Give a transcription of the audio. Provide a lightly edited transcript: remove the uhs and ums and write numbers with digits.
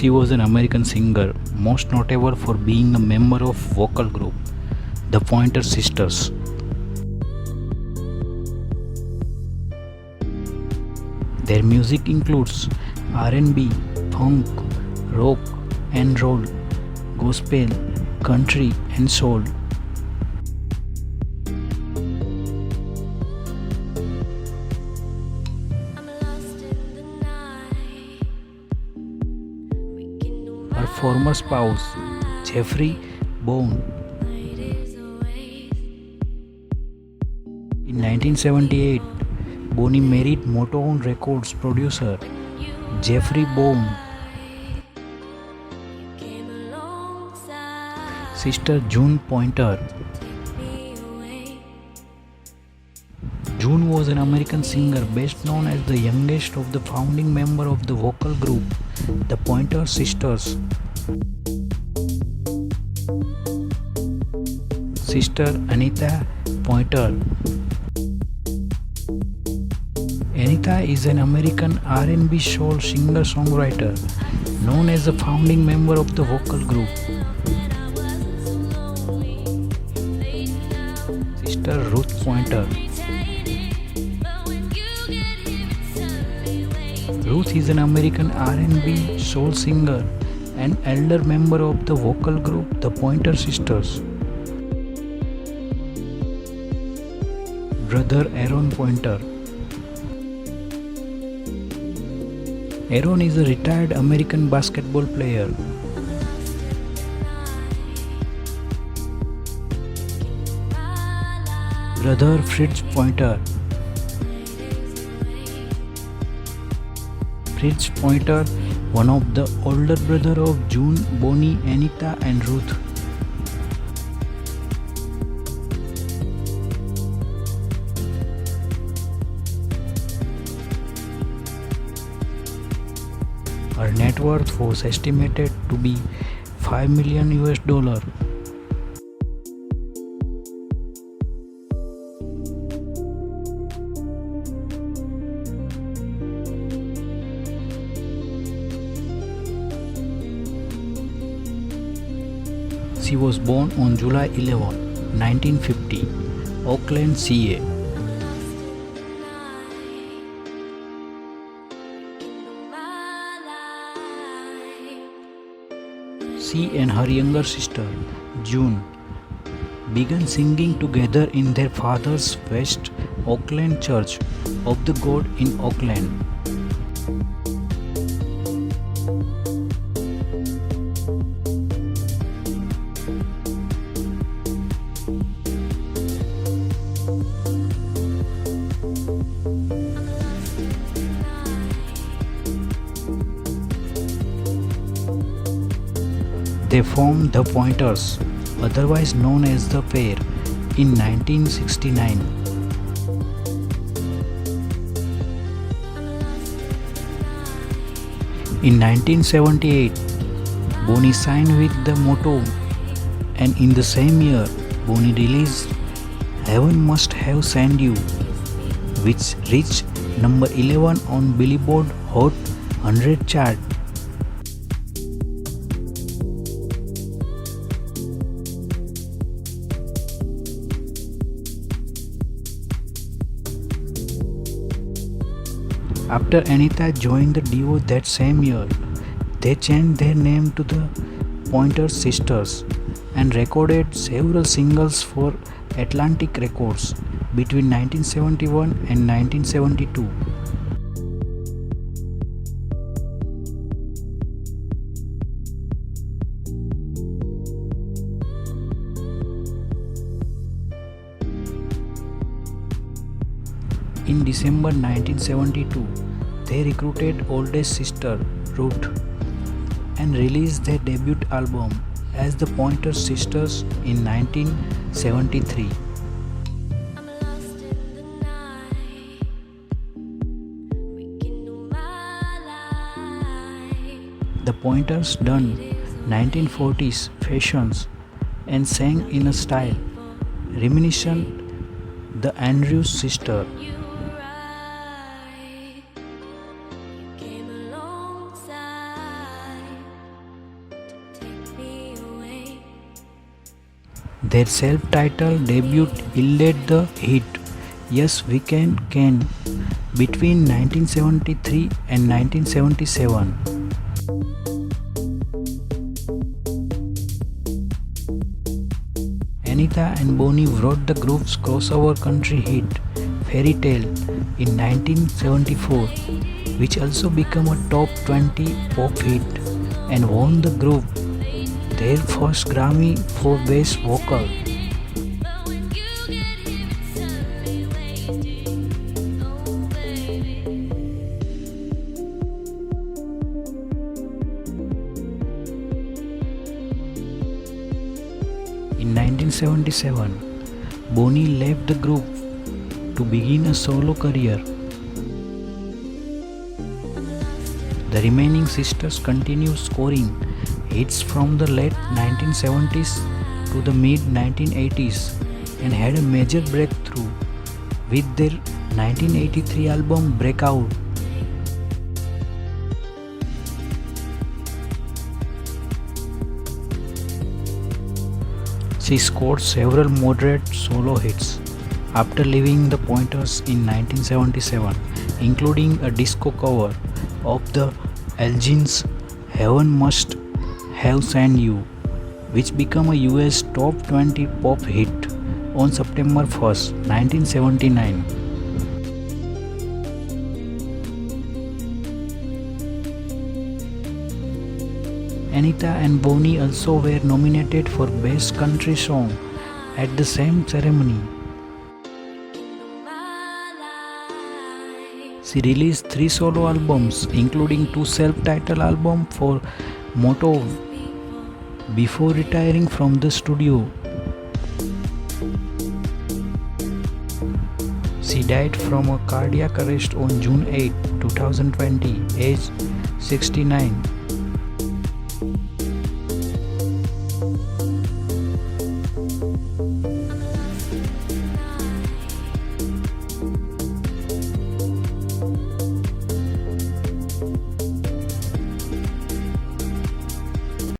She was an American singer, most notable for being a member of vocal group the Pointer Sisters. Their music includes R&B, funk, rock and roll, gospel, country and soul. Her former spouse, Jeffrey Bourne. In 1978, Bonnie married Motown Records producer Jeffrey Bourne. Sister June Pointer. June was an American singer best known as the youngest of the founding member of the vocal group the Pointer Sisters. Sister Anita Pointer. Anita is an American R&B soul singer-songwriter known as the founding member of the vocal group. Sister Ruth Pointer. Ruth is an American R&B soul singer and elder member of the vocal group the Pointer Sisters. Brother Aaron Pointer. Aaron is a retired American basketball player. Brother Fritz Pointer. Fritz Pointer, one of the older brother of June, Bonnie, Anita and Ruth. Her net worth was estimated to be $5 million. She was born on July 11, 1950, Auckland, CA. She and her younger sister, June, began singing together in their father's West Auckland Church of the God in Auckland. They formed the Pointers, otherwise known as the Pair, in 1969. In 1978, Bonnie signed with the Motown, and in the same year, Bonnie released Heaven Must Have Sent You, which reached number 11 on Billboard Hot 100 chart. After Anita joined the duo that same year, they changed their name to the Pointer Sisters and recorded several singles for Atlantic Records between 1971 and 1972. In December 1972, they recruited oldest sister Ruth and released their debut album as the Pointer Sisters in 1973. The Pointers donned 1940s fashions and sang in a style reminiscent the Andrews sister. Their self-titled debut yielded the hit Yes We Can between 1973 and 1977. Anita and Bonnie wrote the group's crossover country hit Fairy Tale in 1974, which also became a top 20 pop hit and won the group their first Grammy for Best Vocal. In 1977, Bonnie left the group to begin a solo career. The remaining sisters continued scoring hits from the late 1970s to the mid 1980s and had a major breakthrough with their 1983 album Breakout. She scored several moderate solo hits after leaving the Pointers in 1977, including a disco cover of the Elgin's Heaven Must Have Sent You, which became a US top 20 pop hit on September 1st, 1979. Anita and Bonnie also were nominated for Best Country Song at the same ceremony. She released 3 solo albums, including 2 self-titled albums for Motown, before retiring from the studio. She died from a cardiac arrest on June 8, 2020, aged 69.